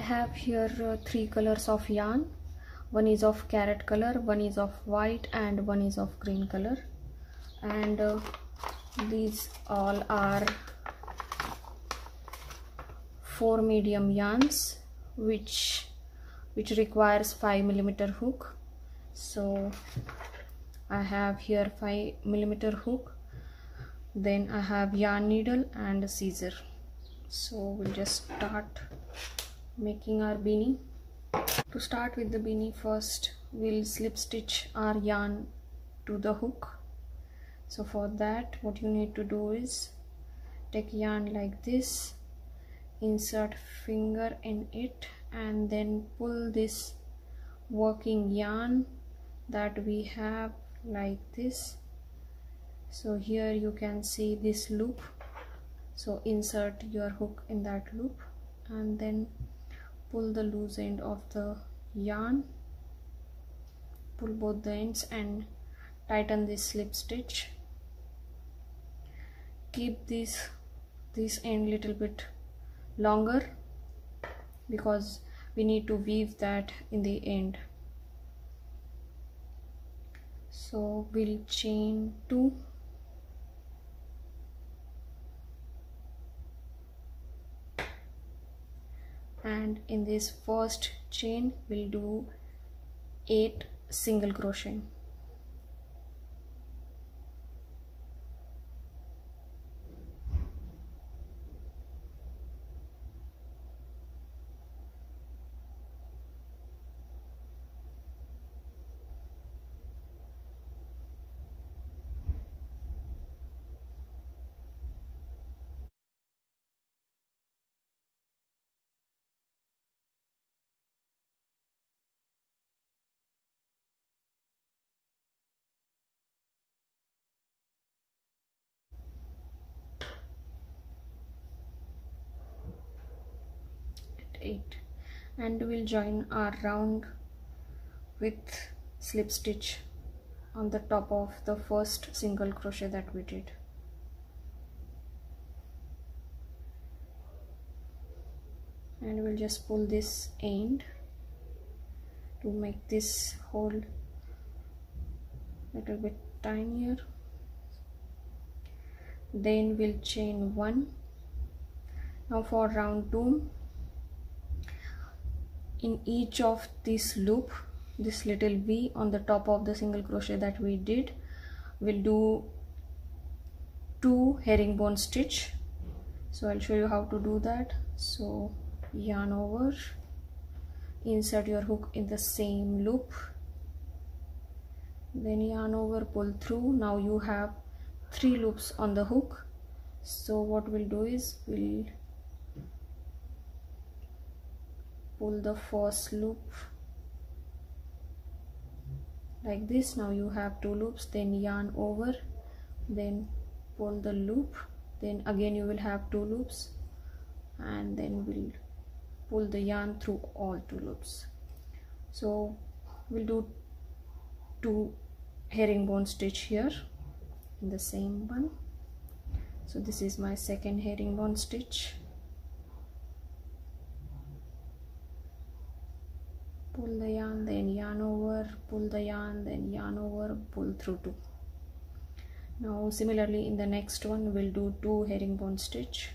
have here three colors of yarn. One is of carrot color, one is of white, and one is of green color. And these all are 4 medium yarns which requires 5mm hook. So I have here 5mm hook, then I have yarn needle and a scissor. So we'll just start making our beanie. To start with the beanie, first we'll slip stitch our yarn to the hook. So for that, what you need to do is take yarn like this, insert finger in it, and then pull this working yarn that we have like this. So here you can see this loop, so insert your hook in that loop and then pull the loose end of the yarn, pull both the ends and tighten this slip stitch. Keep this end little bit longer because we need to weave that in the end. So we'll chain 2, and in this first chain we'll do 8 single crochet. And we'll join our round with slip stitch on the top of the first single crochet that we did. And we'll just pull this end to make this hole a little bit tinier. Then we'll chain 1. Now for round 2, in each of this loop, this little V on the top of the single crochet that we did, we'll do 2 herringbone stitch. So I'll show you how to do that. So yarn over, insert your hook in the same loop, then yarn over, pull through. Now you have 3 loops on the hook. So what we'll do is we'll pull the first loop like this. Now you have 2 loops, then yarn over, then pull the loop, then again you will have 2 loops, and then we'll pull the yarn through all 2 loops. So we'll do 2 herringbone stitch here in the same one. So this is my second herringbone stitch. Pull the yarn, then yarn over, pull the yarn, then yarn over, pull through 2. Now similarly in the next one we'll do 2 herringbone stitch,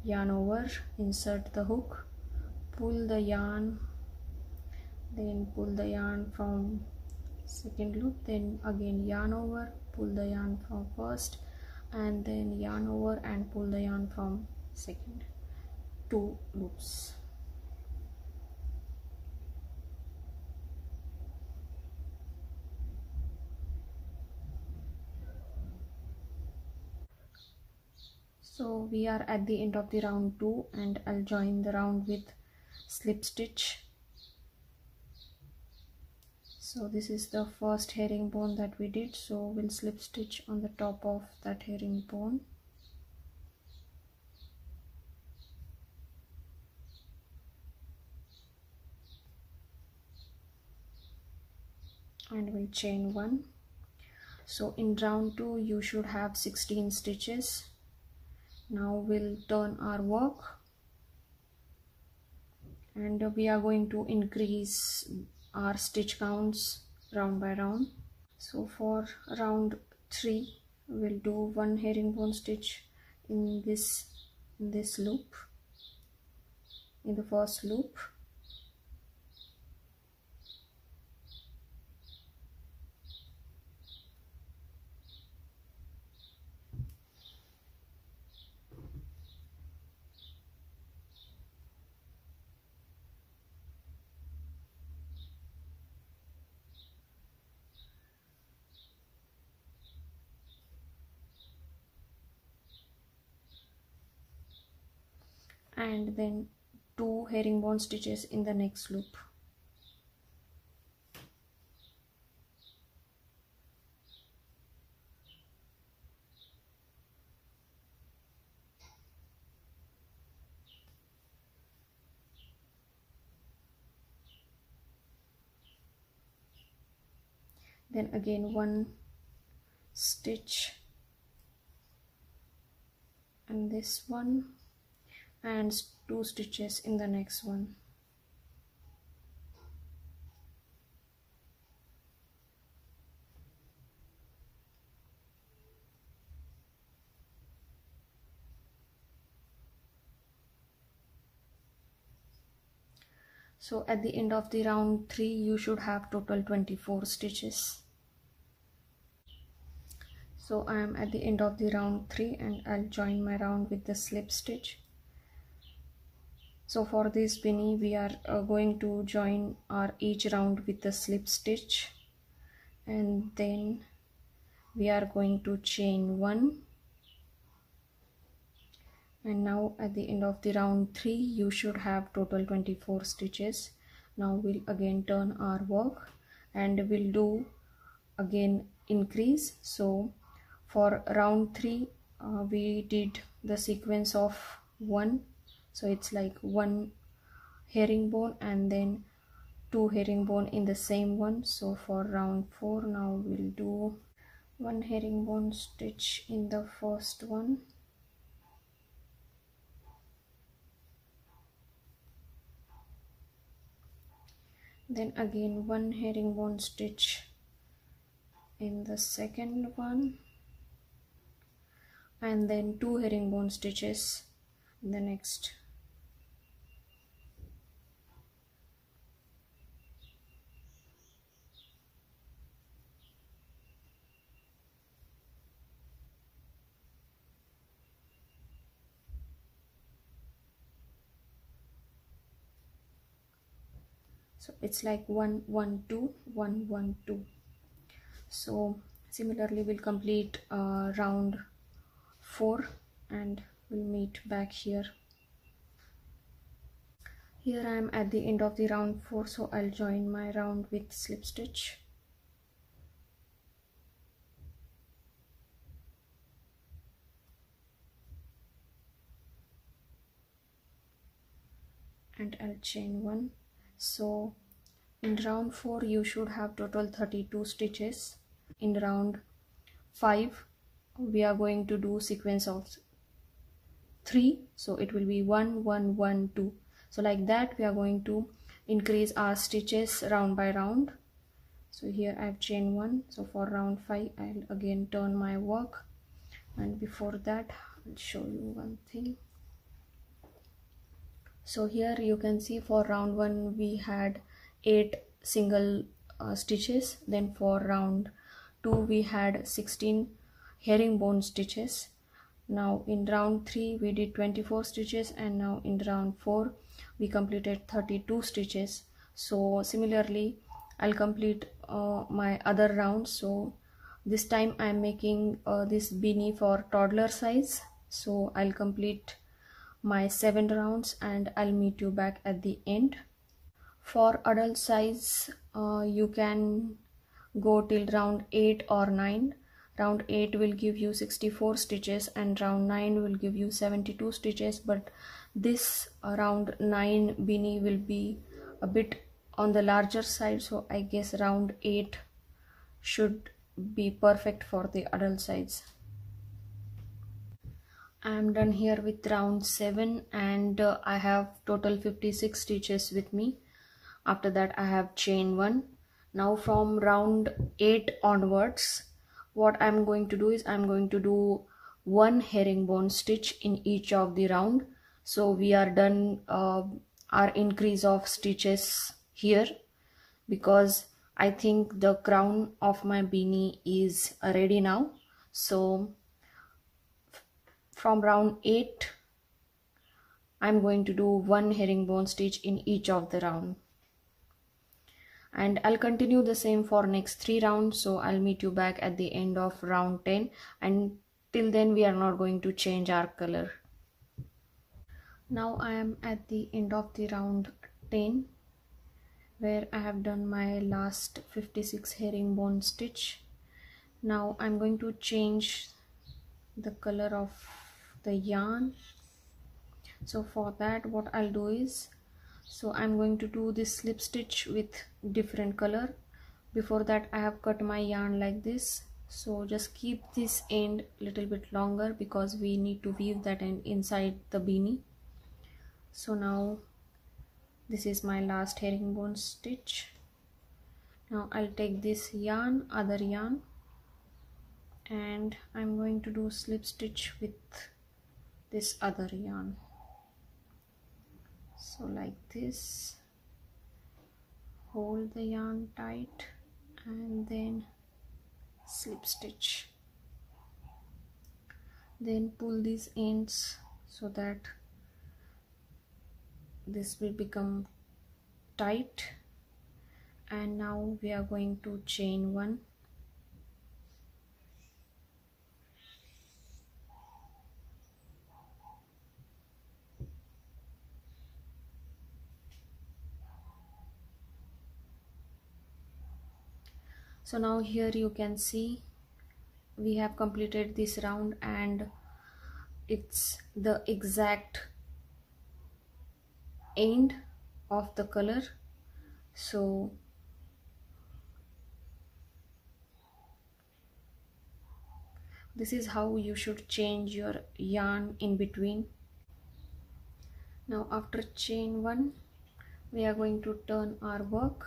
yarn over, insert the hook, pull the yarn, then pull the yarn from second loop, then again yarn over, pull the yarn from first, and then yarn over and pull the yarn from second. 2 loops. So we are at the end of the round 2, and I'll join the round with slip stitch. So this is the first herringbone that we did, so we'll slip stitch on the top of that herringbone. And we'll chain 1. So in round 2 you should have 16 stitches. Now we'll turn our work and we are going to increase our stitch counts round by round. So for round 3 we'll do 1 herringbone stitch in this loop, in the first loop, and then 2 herringbone stitches in the next loop. Then again 1 stitch and this one, and 2 stitches in the next one. So at the end of the round 3 you should have total 24 stitches. So I am at the end of the round 3 and I'll join my round with the slip stitch. So for this beanie we are going to join our each round with the slip stitch, and then we are going to chain 1, and now at the end of the round 3 you should have total 24 stitches. Now we'll again turn our work and we'll do again increase. So for round 3 we did the sequence of 1, so it's like 1 herringbone and then 2 herringbone in the same one. So for round 4 now we'll do 1 herringbone stitch in the first one, then again 1 herringbone stitch in the second one, and then 2 herringbone stitches in the next. So it's like 1 1 2 1 1 2. So similarly we'll complete round 4 and we'll meet back here. Here I am at the end of the round 4, so I'll join my round with slip stitch. And I'll chain 1. So in round 4 you should have total 32 stitches. In round 5 we are going to do sequence of 3, so it will be 1 1 1 2. So like that we are going to increase our stitches round by round. So here I have chain 1. So for round 5 I'll again turn my work, and before that I'll show you one thing. So here you can see for round 1 we had 8 single stitches, then for round 2 we had 16 herringbone stitches. Now in round 3 we did 24 stitches, and now in round 4 we completed 32 stitches. So similarly I'll complete my other rounds. So this time I'm making this beanie for toddler size, so I'll complete my 7 rounds and I'll meet you back at the end. For adult size you can go till round 8 or 9. Round 8 will give you 64 stitches and round 9 will give you 72 stitches, but this round 9 beanie will be a bit on the larger side, so I guess round 8 should be perfect for the adult size. I am done here with round 7 and I have total 56 stitches with me. After that I have chain 1. Now from round 8 onwards, what I'm going to do is I'm going to do one herringbone stitch in each of the round. So we are done our increase of stitches here, because I think the crown of my beanie is ready now. So from round 8 I'm going to do one herringbone stitch in each of the round, and I'll continue the same for next 3 rounds. So I'll meet you back at the end of round 10, and till then we are not going to change our color. Now I am at the end of the round 10, where I have done my last 56 herringbone stitch. Now I'm going to change the color of the yarn. So for that, what I'll do is, so I'm going to do this slip stitch with different color. Before that I have cut my yarn like this, so just keep this end little bit longer because we need to weave that end inside the beanie. So now this is my last herringbone stitch. Now I'll take this yarn, other yarn, and I'm going to do slip stitch with this other yarn. So like this, hold the yarn tight and then slip stitch, then pull these ends so that this will become tight. And now we are going to chain 1, so now here you can see we have completed this round and it's the exact end of the color. So this is how you should change your yarn in between. Now after chain 1 we are going to turn our work,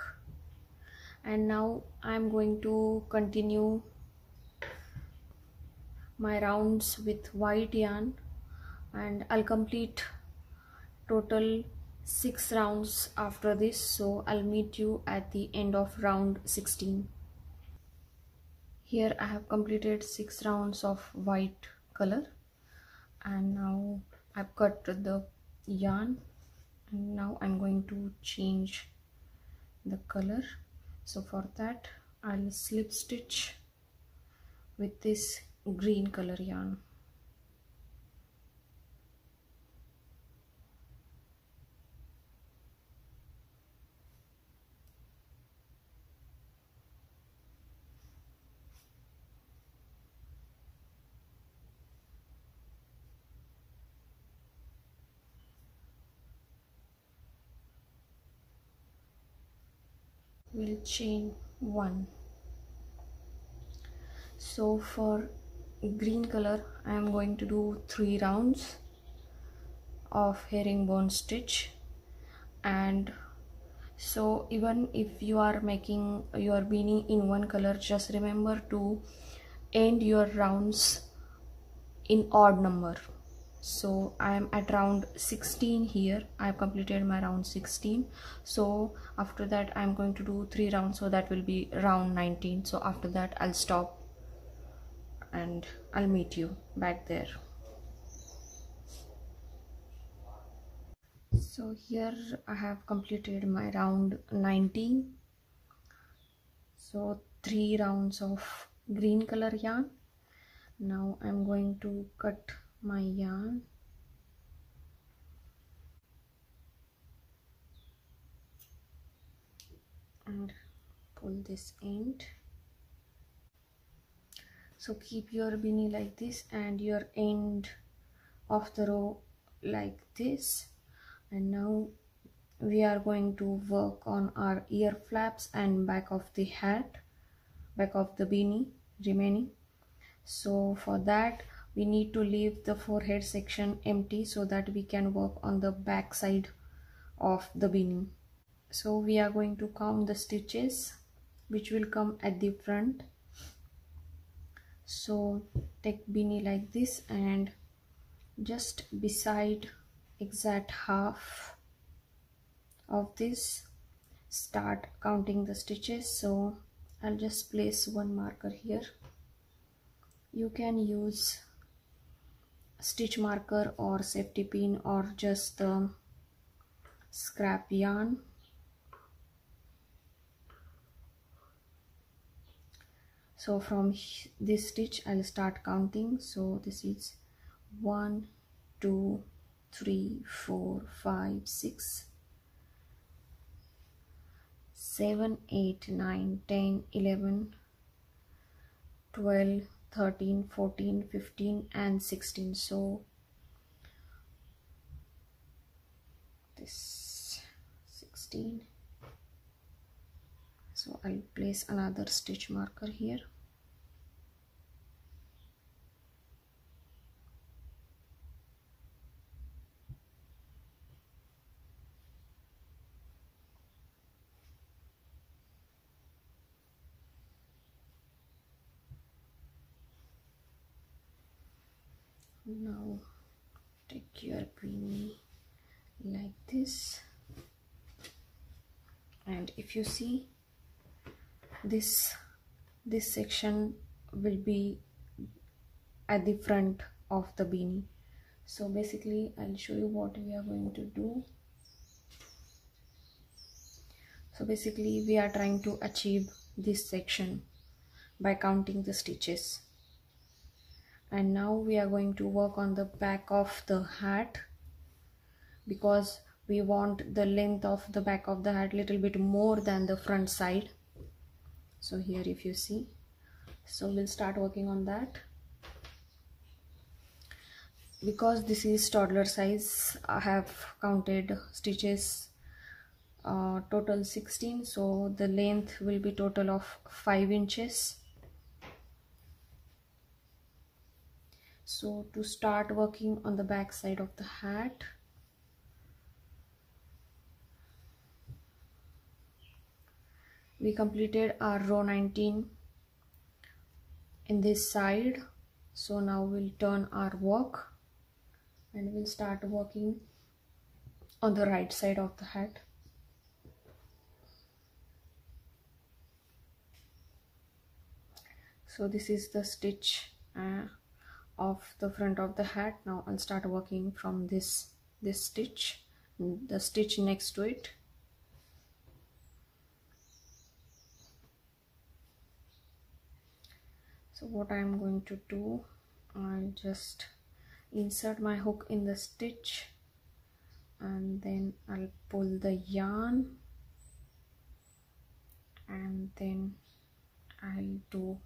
and now I'm going to continue my rounds with white yarn, and I'll complete total 6 rounds after this. So I'll meet you at the end of round 16. Here I have completed 6 rounds of white color, and now I've cut the yarn, and now I'm going to change the color. So for that I'll slip stitch with this green color yarn. We'll chain 1. So for green color I am going to do 3 rounds of herringbone stitch, and so even if you are making your beanie in one color, just remember to end your rounds in odd number. So I am at round 16 here. I have completed my round 16. So after that I am going to do 3 rounds, so that will be round 19. So after that I'll stop and I'll meet you back there. So here I have completed my round 19. So 3 rounds of green color yarn. Now I'm going to cut my yarn and pull this end. So keep your beanie like this and your end of the row like this. And now we are going to work on our ear flaps and back of the hat, back of the beanie remaining. So for that we need to leave the forehead section empty so that we can work on the back side of the beanie. So we are going to count the stitches which will come at the front. So take beanie like this and just beside exact half of this start counting the stitches. So I'll just place one marker here. You can use stitch marker or safety pin or just the scrap yarn. So from this stitch I'll start counting. So this is 1 2 3 4 5 6 7 8 9 10 11 12 13 14 15 and 16. So this 16. So I'll place another stitch marker here. Now take your beanie like this, and if you see this section will be at the front of the beanie. So basically I'll show you what we are going to do. So basically we are trying to achieve this section by counting the stitches, and now we are going to work on the back of the hat because we want the length of the back of the hat little bit more than the front side. So here if you see, so we'll start working on that. Because this is toddler size, I have counted stitches total 16, so the length will be total of 5 inches. So to start working on the back side of the hat, we completed our row 19 in this side. So now we'll turn our work and we'll start working on the right side of the hat. So this is the stitch of the front of the hat. Now I'll start working from this stitch, the stitch next to it. So what I'm going to do, I'll just insert my hook in the stitch and then I'll pull the yarn and then I'll do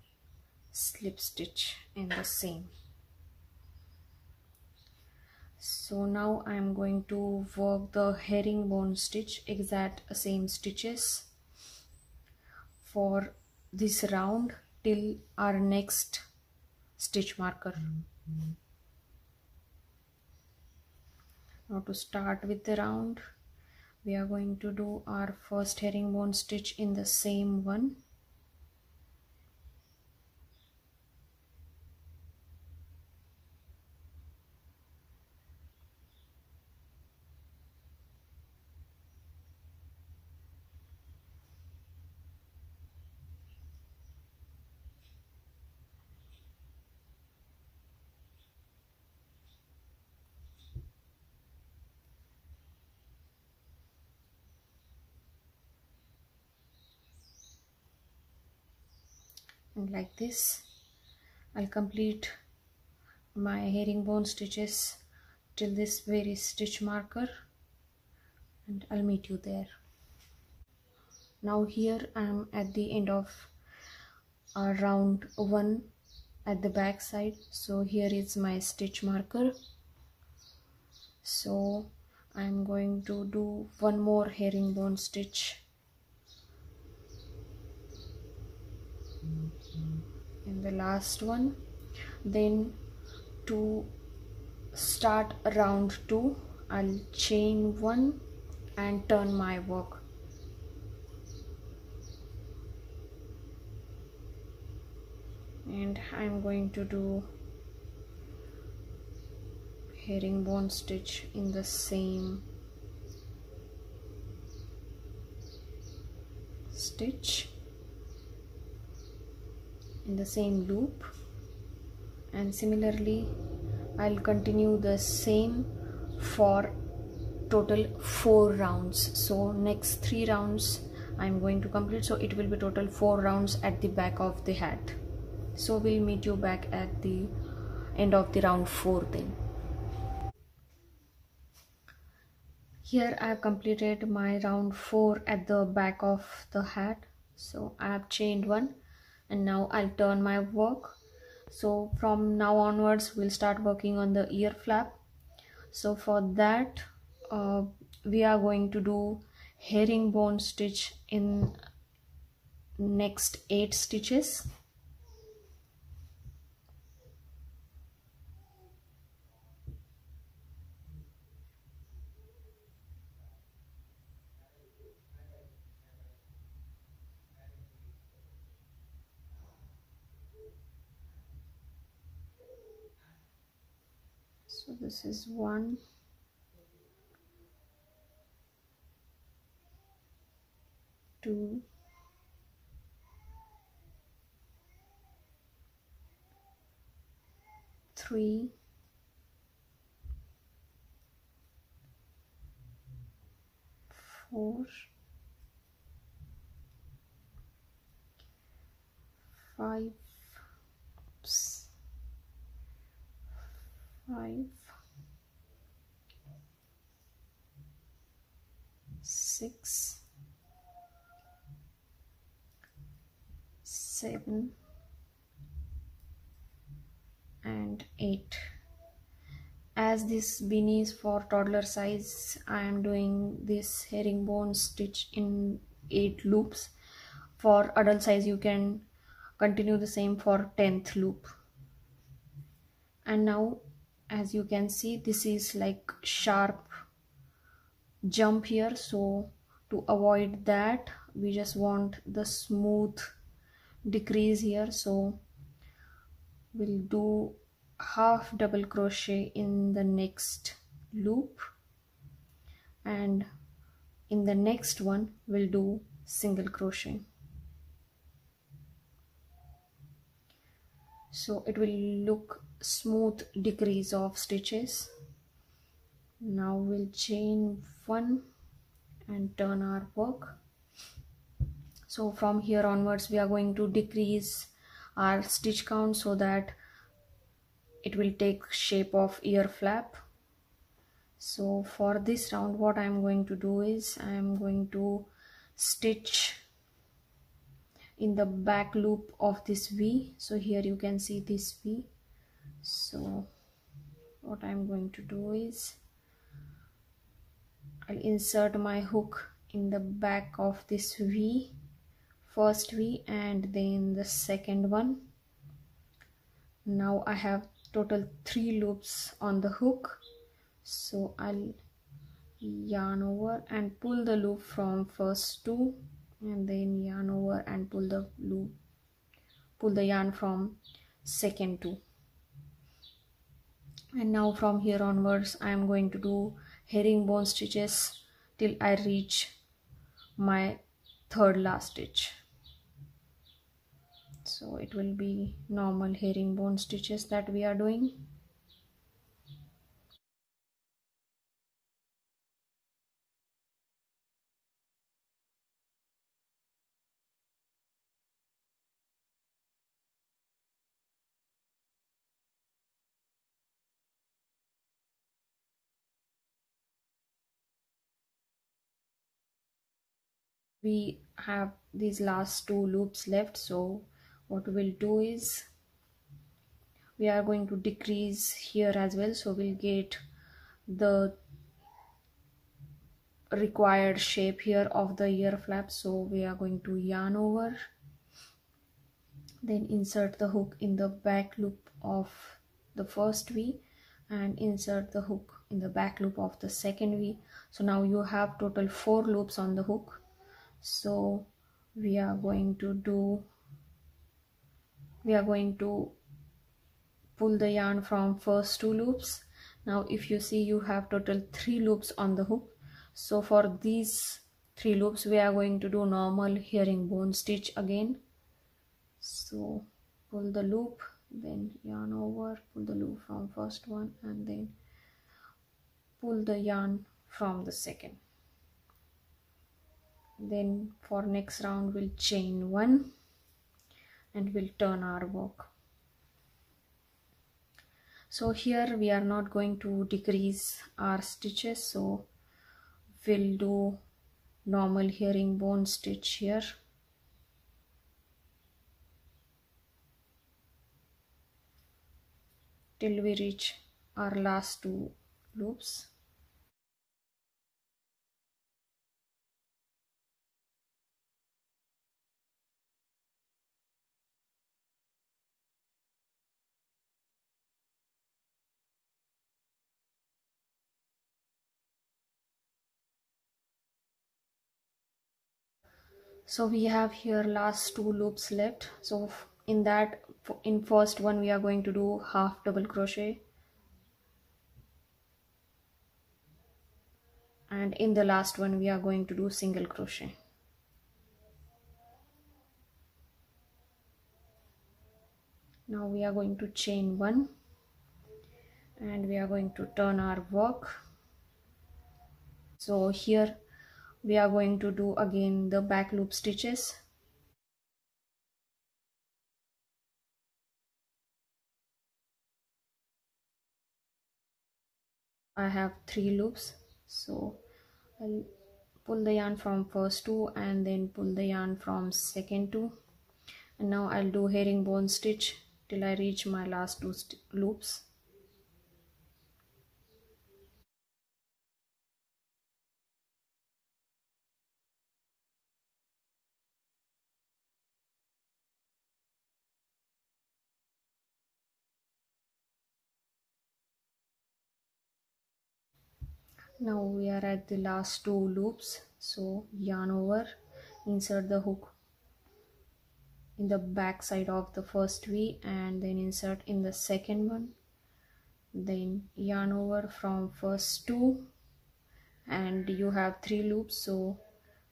slip stitch in the same. So now I'm going to work the herringbone stitch, exact same stitches for this round till our next stitch marker. Now to start with the round, we are going to do our first herringbone stitch in the same one. And like this I'll complete my herringbone stitches till this very stitch marker, and I'll meet you there. Now here I am at the end of our round 1 at the back side. So here is my stitch marker. So I'm going to do one more herringbone stitch in the last one. Then To start round 2, I'll chain 1 and turn my work. And I'm going to do herringbone stitch in the same stitch, in the same loop, and similarly I'll continue the same for total 4 rounds. So next 3 rounds I'm going to complete, so it will be total 4 rounds at the back of the hat. So we'll meet you back at the end of the round 4 then. Here I have completed my round 4 at the back of the hat. So I have chained 1 and now I'll turn my work. So from now onwards we'll start working on the ear flap. So for that we are going to do herringbone stitch in next 8 stitches. So this is 1, 2, 3, 4, 5, 6, 7 and 8. As this beanie is for toddler size, I am doing this herringbone stitch in 8 loops. For adult size you can continue the same for 10th loop. And now as you can see, this is like sharp jump here, so to avoid that we just want the smooth decrease here. So we'll do half double crochet in the next loop, and in the next one we'll do single crochet. So it will look smooth decrease of stitches. Now we'll chain 1 and turn our work. So from here onwards we are going to decrease our stitch count so that it will take shape of ear flap. So for this round what I am going to do is I am going to stitch in the back loop of this V. So here you can see this V. So what I am going to do is I'll insert my hook in the back of this V, first V and then the second one. Now I have total 3 loops on the hook, so I'll yarn over and pull the loop from first 2 and then yarn over and pull the yarn from second 2. And now from here onwards I am going to do herringbone stitches till I reach my third last stitch. So it will be normal herringbone stitches that we are doing. We have these last 2 loops left, so what we'll do is we are going to decrease here as well, so we'll get the required shape here of the ear flap. So we are going to yarn over, then insert the hook in the back loop of the first V and insert the hook in the back loop of the second V. So now you have total 4 loops on the hook. So we are going to pull the yarn from first 2 loops. Now if you see, you have total 3 loops on the hook. So for these 3 loops we are going to do normal herringbone stitch again. So pull the loop, then yarn over, pull the loop from first one, and then pull the yarn from the second. Then for next round we'll chain 1 and we'll turn our work. So here we are not going to decrease our stitches, so we'll do normal herringbone stitch here. Till we reach our last 2 loops. So we have here last 2 loops left. So in first one we are going to do half double crochet, and in the last one we are going to do single crochet. Now we are going to chain 1 and we are going to turn our work. So here we are going to do again the back loop stitches. I have 3 loops, so I'll pull the yarn from first 2 and then pull the yarn from second 2, and now I'll do herringbone stitch till I reach my last 2 loops. Now we are at the last 2 loops, so yarn over, insert the hook in the back side of the first V and then insert in the second one, then yarn over from first 2, and you have 3 loops, so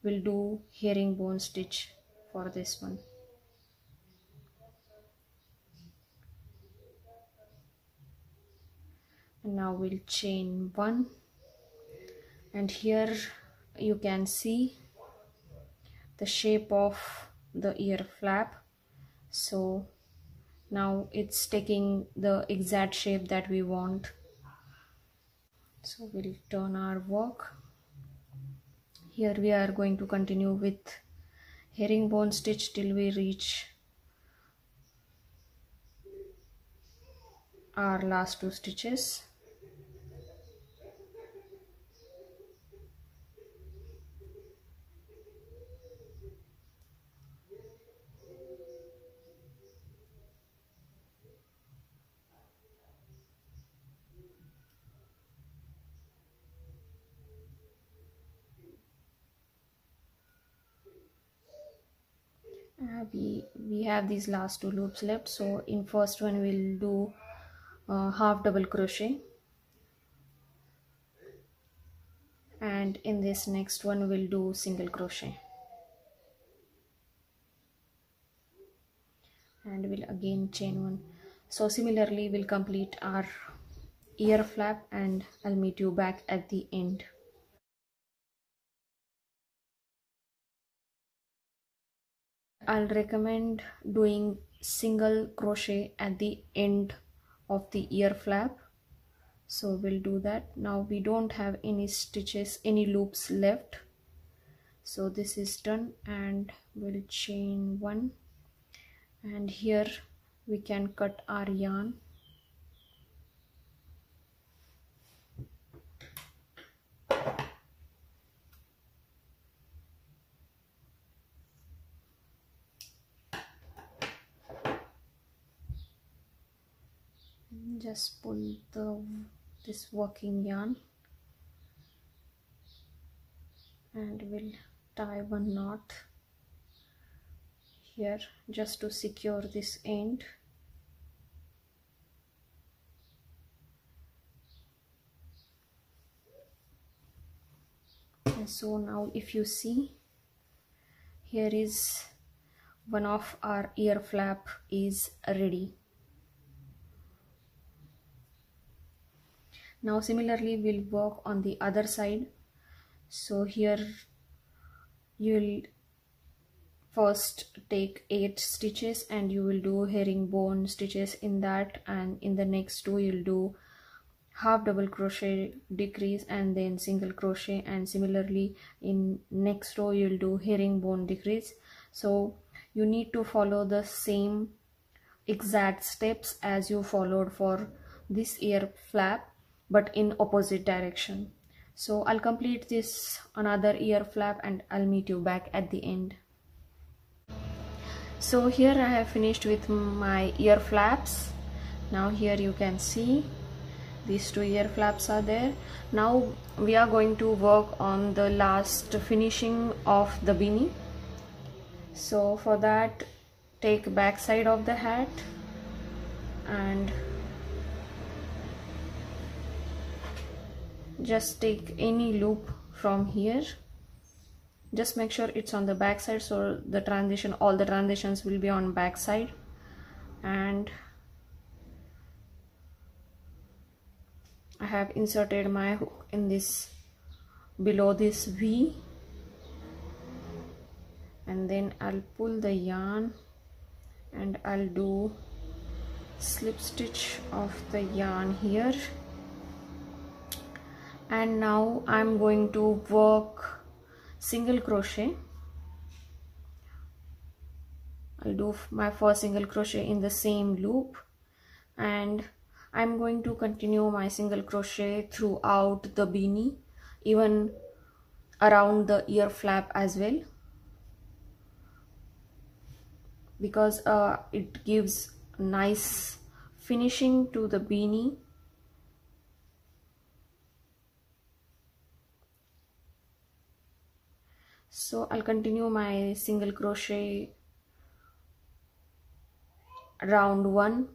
we'll do herringbone stitch for this one. And now we'll chain 1, and here you can see the shape of the ear flap. So now it's taking the exact shape that we want. So we'll turn our work. Here we are going to continue with herringbone stitch till we reach our last 2 stitches. We have these last 2 loops left, so in first one we'll do half double crochet, and in this next one we'll do single crochet, and we'll again chain 1. So similarly we'll complete our ear flap, and I'll meet you back at the end. I'll recommend doing single crochet at the end of the ear flap, so we'll do that. Now we don't have any stitches, any loops left, so this is done, and we'll chain 1, and here we can cut our yarn. just pull this working yarn and we'll tie one knot here just to secure this end. And so now if you see, here is one of our ear flap is ready. Now similarly we'll work on the other side. So here you'll first take 8 stitches and you will do herringbone stitches in that, and in the next 2 you'll do half double crochet decrease and then single crochet, and similarly in next row you'll do herringbone decrease. So you need to follow the same exact steps as you followed for this ear flap but in opposite direction. So I'll complete this another ear flap and I'll meet you back at the end. So here I have finished with my ear flaps. Now here you can see these 2 ear flaps are there. Now we are going to work on the last finishing of the beanie. So for that, take back side of the hat and just take any loop from here. Just make sure it's on the back side, so the transition, all the transitions will be on back side. And I have inserted my hook in this, below this V, and then I'll pull the yarn and I'll do slip stitch of the yarn here. And now I'm going to work single crochet. I'll do my first single crochet in the same loop, and I'm going to continue my single crochet throughout the beanie, even around the ear flap as well, because it gives nice finishing to the beanie. So I'll continue my single crochet round 1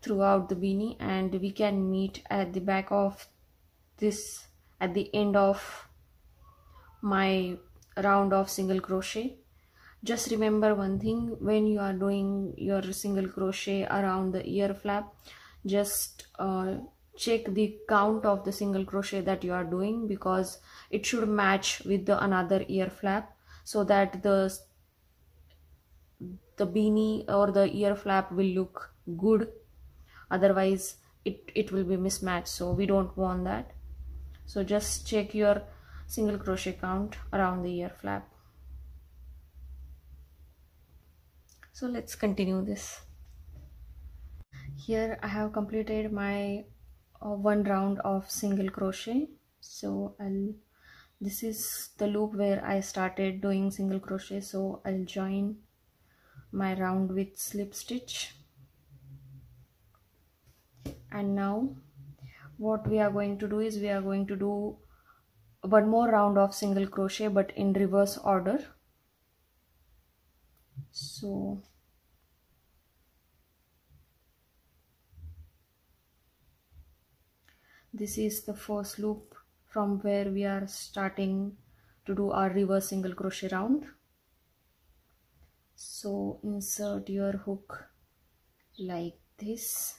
throughout the beanie, and we can meet at the back of this, at the end of my round of single crochet. Just remember one thing, when you are doing your single crochet around the ear flap, just check the count of the single crochet that you are doing, because it should match with the another ear flap, so that the beanie or the ear flap will look good. Otherwise it will be mismatched, so we don't want that. So just check your single crochet count around the ear flap. So let's continue this. Here I have completed my 1 round of single crochet. So this is the loop where I started doing single crochet, so I'll join my round with slip stitch. And now what we are going to do is, we are going to do 1 more round of single crochet but in reverse order. So this is the first loop from where we are starting to do our reverse single crochet round. So insert your hook like this,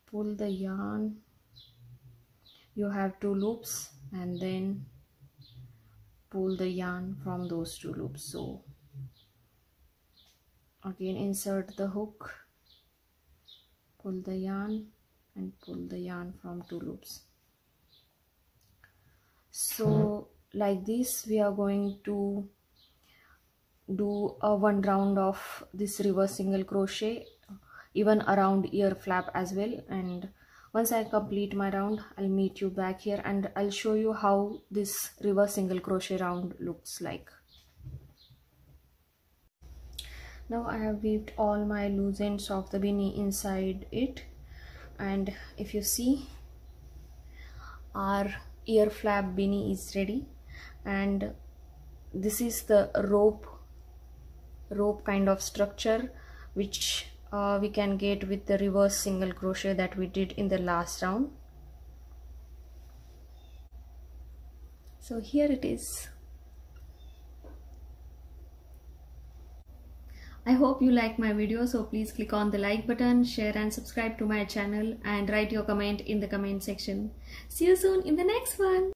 pull the yarn, you have 2 loops, and then pull the yarn from those 2 loops. So again insert the hook, pull the yarn and pull the yarn from 2 loops. So like this we are going to do a 1 round of this reverse single crochet even around ear flap as well. And once I complete my round, I'll meet you back here and I'll show you how this reverse single crochet round looks like. Now I have weaved all my loose ends of the beanie inside it, and if you see, our ear flap beanie is ready. And this is the rope kind of structure which we can get with the reverse single crochet that we did in the last round. So here it is. I hope you like my video, so please click on the like button, share and subscribe to my channel, and write your comment in the comment section. See you soon in the next one.